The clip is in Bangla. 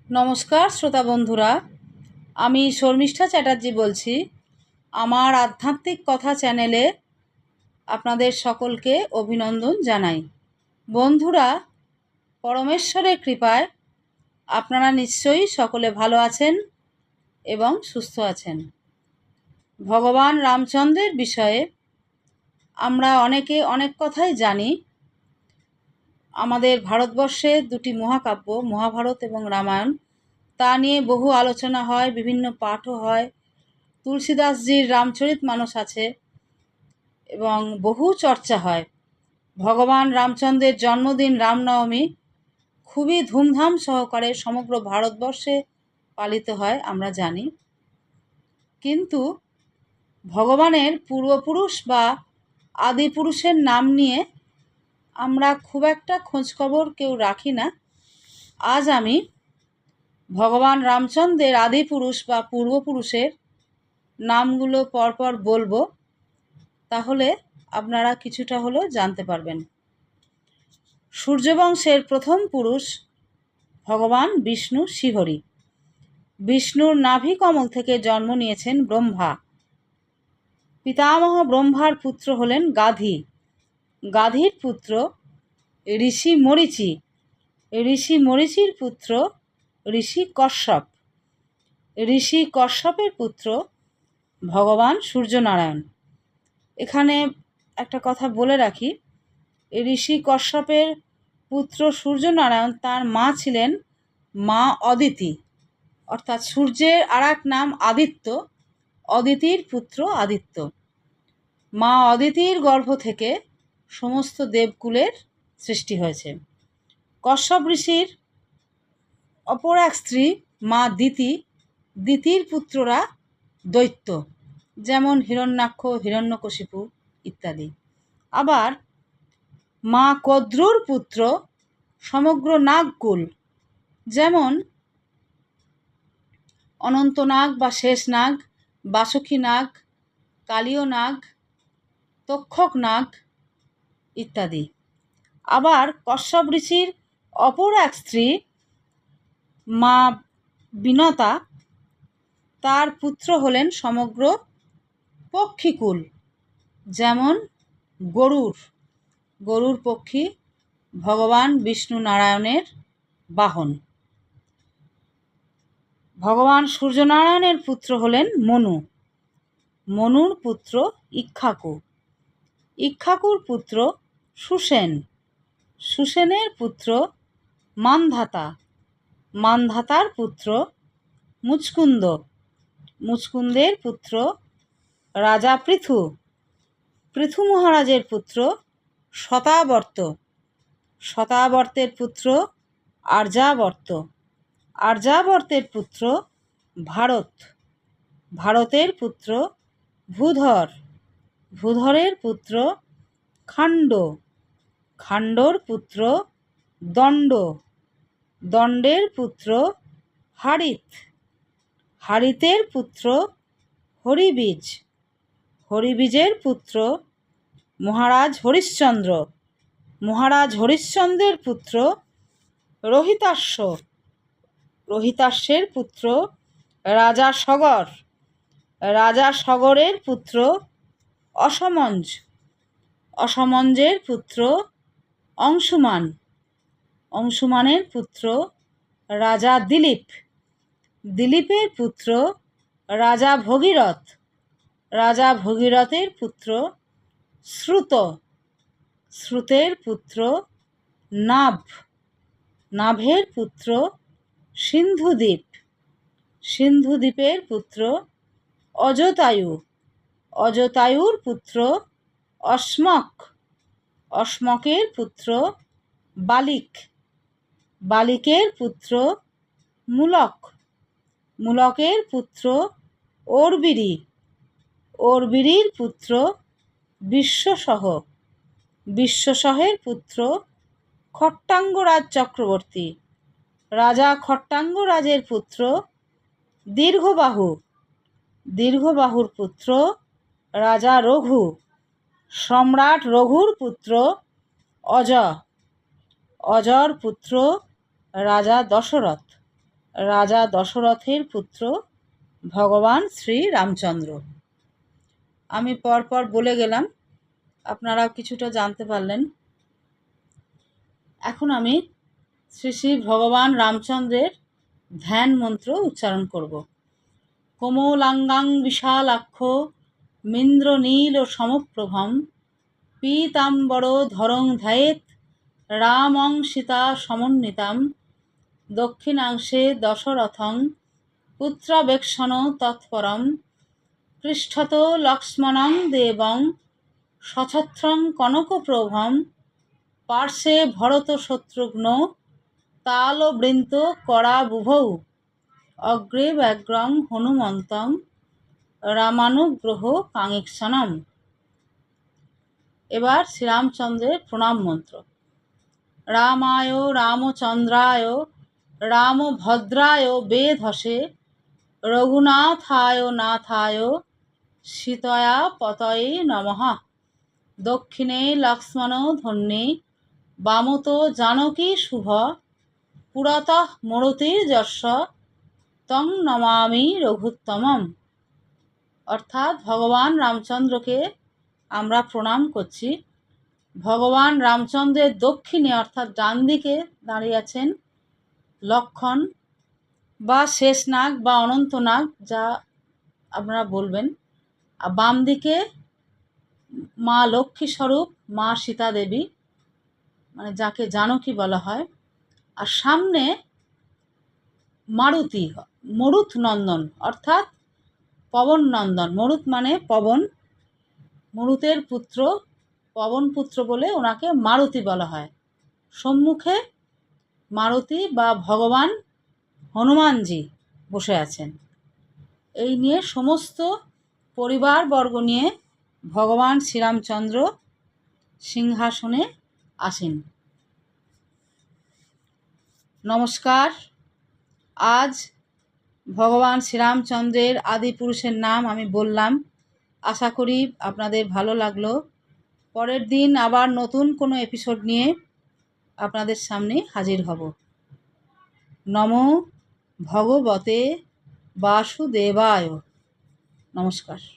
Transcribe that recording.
নমস্কার শ্রোতা বন্ধুরা, আমি শর্মিষ্ঠা চ্যাটার্জি বলছি। আমার আধ্যাত্মিক কথা চ্যানেলে আপনাদের সকলকে অভিনন্দন জানাই। বন্ধুরা, পরমেশ্বরের কৃপায় আপনারা নিশ্চয়ই সকলে ভালো আছেন এবং সুস্থ আছেন। ভগবান রামচন্দ্রের বিষয়ে আমরা অনেকে অনেক কথাই জানি। আমাদের ভারতবর্ষে দুটি মহাকাব্য, মহাভারত এবং রামায়ণ, তা নিয়ে বহু আলোচনা হয়, বিভিন্ন পাঠও হয়। তুলসীদাসজির রামচরিতমানস আছে এবং বহু চর্চা হয়। ভগবান রামচন্দ্রের জন্মদিন রামনবমী খুবই ধুমধাম সহকারে সমগ্র ভারতবর্ষে পালিত হয়, আমরা জানি। কিন্তু ভগবানের পূর্বপুরুষ বা আদিপুরুষের নাম নিয়ে আমরা খুব একটা খোঁজখবর কেউ রাখি না। আজ আমি ভগবান রামচন্দ্রের আদিপুরুষ বা পূর্বপুরুষের নামগুলো পরপর বলবো, তাহলে আপনারা কিছুটা হলেও জানতে পারবেন। সূর্যবংশের প্রথম পুরুষ ভগবান বিষ্ণু শ্রীহরি। বিষ্ণুর নাভি কমল থেকে জন্ম নিয়েছেন ব্রহ্মা। পিতামহ ব্রহ্মার পুত্র হলেন গাধি। গাধির পুত্র ঋষি মরীচি। ঋষি মরীচির পুত্র ঋষি কশ্যপ। ঋষি কশ্যপের পুত্র ভগবান সূর্যনারায়ণ। এখানে একটা কথা বলে রাখি, ঋষি কশ্যপের পুত্র সূর্যনারায়ণ, তার মা ছিলেন মা অদিতি, অর্থাৎ সূর্যের আর এক নাম আদিত্য, অদিতির পুত্র আদিত্য। মা অদিতির গর্ভ থেকে সমস্ত দেবকুলের সৃষ্টি হয়েছে। কশ্যপ ঋষির অপর এক স্ত্রী মা দিতি। দিতির পুত্ররা দৈত্য, যেমন হিরণ্যাক্ষ, হিরণ্যকশিপু ইত্যাদি। আবার মা কদ্রুর পুত্র সমগ্র নাগকুল, যেমন অনন্তনাগ বা শেষ নাগ, বাসুকী নাগ, কালীয় নাগ, তক্ষক নাগ ইত্যাদি। আবার কশ্যপ ঋষির অপর এক স্ত্রী মা বিনতা, তার পুত্র হলেন সমগ্র পক্ষীকুল, যেমন গরুর পক্ষী ভগবান বিষ্ণু নারায়ণের বাহন। ভগবান সূর্যনারায়ণের পুত্র হলেন মনু। মনুর পুত্র ইক্ষ্বাকু। ইক্ষ্বাকুর পুত্র সুসেন। সুসেনের পুত্র মান্ধাতা। মান্ধাতার পুত্র মুচকুন্দ। মুচকুন্দের পুত্র রাজা পৃথু। পৃথু মহারাজের পুত্র শতাবর্ত। শতাবর্তের পুত্র আর্যাবর্ত। আর্যাবর্তের পুত্র ভারত। ভারতের পুত্র ভূধর। ভূধরের পুত্র খাণ্ড। খাণ্ডর পুত্র দণ্ড। দণ্ডের পুত্র হারিত। হারিতের পুত্র হরিবীজ। হরিবীজের পুত্র মহারাজ হরিশ্চন্দ্র। মহারাজ হরিশ্চন্দ্রের পুত্র রোহিতাশ্ব। রোহিতাশ্বের পুত্র রাজা সগর। রাজা সগরের পুত্র অসমঞ্জ। অসমঞ্জের পুত্র অংশুমান। অংশুমানের পুত্র রাজা দিলীপ। দিলীপের পুত্র রাজা ভগীরথ। রাজা ভগীরথের পুত্র শ্রুত। শ্রুতের পুত্র নাভ। নাভের পুত্র সিন্ধুদ্বীপ। সিন্ধুদ্বীপের পুত্র অজতায়ু। অজতায়ুর পুত্র অশ্মক। অশ্মকের পুত্র বালিক। বালিকের পুত্র মূলক। মূলকের পুত্র অর্বিরী। অর্বিরীর পুত্র বিশ্বসহ। বিশ্বসহের পুত্র খট্টাঙ্গরাজ চক্রবর্তী। রাজা খট্টাঙ্গরাজের পুত্র দীর্ঘবাহু। দীর্ঘবাহুর পুত্র রাজা রঘু। সম্রাট রঘুর পুত্র অজ। অজর পুত্র রাজা দশরথ। রাজা দশরথের পুত্র ভগবান শ্রী রামচন্দ্র। আমি পরপর বলে গেলাম, আপনারাও কিছুটা জানতে পারলেন। এখন আমি শ্রী শ্রী ভগবান রামচন্দ্রের ধ্যান মন্ত্র উচ্চারণ করব। কোমলাঙ্গাং বিশালাক্ষ মিন্দ্রনীল সমপ্রভম পীতাম্বর ধরং ধ্যায়েত রামং সীতা সমন্বিতাম দক্ষিণাংশে দশরথং পুত্রাবেক্ষণ তৎপরম পৃষ্ঠত লক্ষ্মণং দেবং সছত্রং কনকপ্রভম পার্শ্বে ভরত শত্রুঘ্ন তালবৃন্ত করাবুভৌ অগ্রে ব্যাঘ্রং হনুমন্তং রামানুগ্রহ কাঙ্ক্ষণম। এবার শ্রীরামচন্দ্রের প্রণাম মন্ত্র। রামায় রামচন্দ্রায় রামভদ্রায় বেধসে রঘুনাথায় নাথায় সীতয়া পতয়ে নমঃ। দক্ষিণে লক্ষ্মণ ধন্যে বামত জানকী শুভ পুরতঃ মরুতির্যস্য তং নমামি রঘুত্তমম। অর্থাৎ ভগবান রামচন্দ্রকে আমরা প্রণাম করছি। ভগবান রামচন্দ্রের দক্ষিণে অর্থাৎ ডান দিকে দাঁড়িয়ে আছেন লক্ষণ বা শেষনাগ বা অনন্তনাগ, যা আপনারা বলবেন। আর বাম দিকে মা লক্ষ্মী স্বরূপ মা সীতা দেবী, মানে যাকে জানকী বলা হয়। আর সামনে মারুতি, মরুত নন্দন অর্থাৎ পবন নন্দন। মরুত মানে পবন, মরুতের পুত্র, পবন পুত্র বলে ওনাকে মারুতি বলা হয়। সম্মুখে মারুতি বা ভগবান হনুমানজি বসে আছেন। এই নিয়ে সমস্ত পরিবারবর্গ নিয়ে ভগবান শ্রীরামচন্দ্র সিংহাসনে আসেন। নমস্কার। আজ ভগবান শ্রীরামচন্দ্রের আদি পুরুষের নাম আমি বললাম। আশা করি আপনাদের ভালো লাগলো। পরের দিন আবার নতুন কোনো এপিসোড নিয়ে আপনাদের সামনে হাজির হব। নমো ভগবতে বাসুদেবায়। নমস্কার।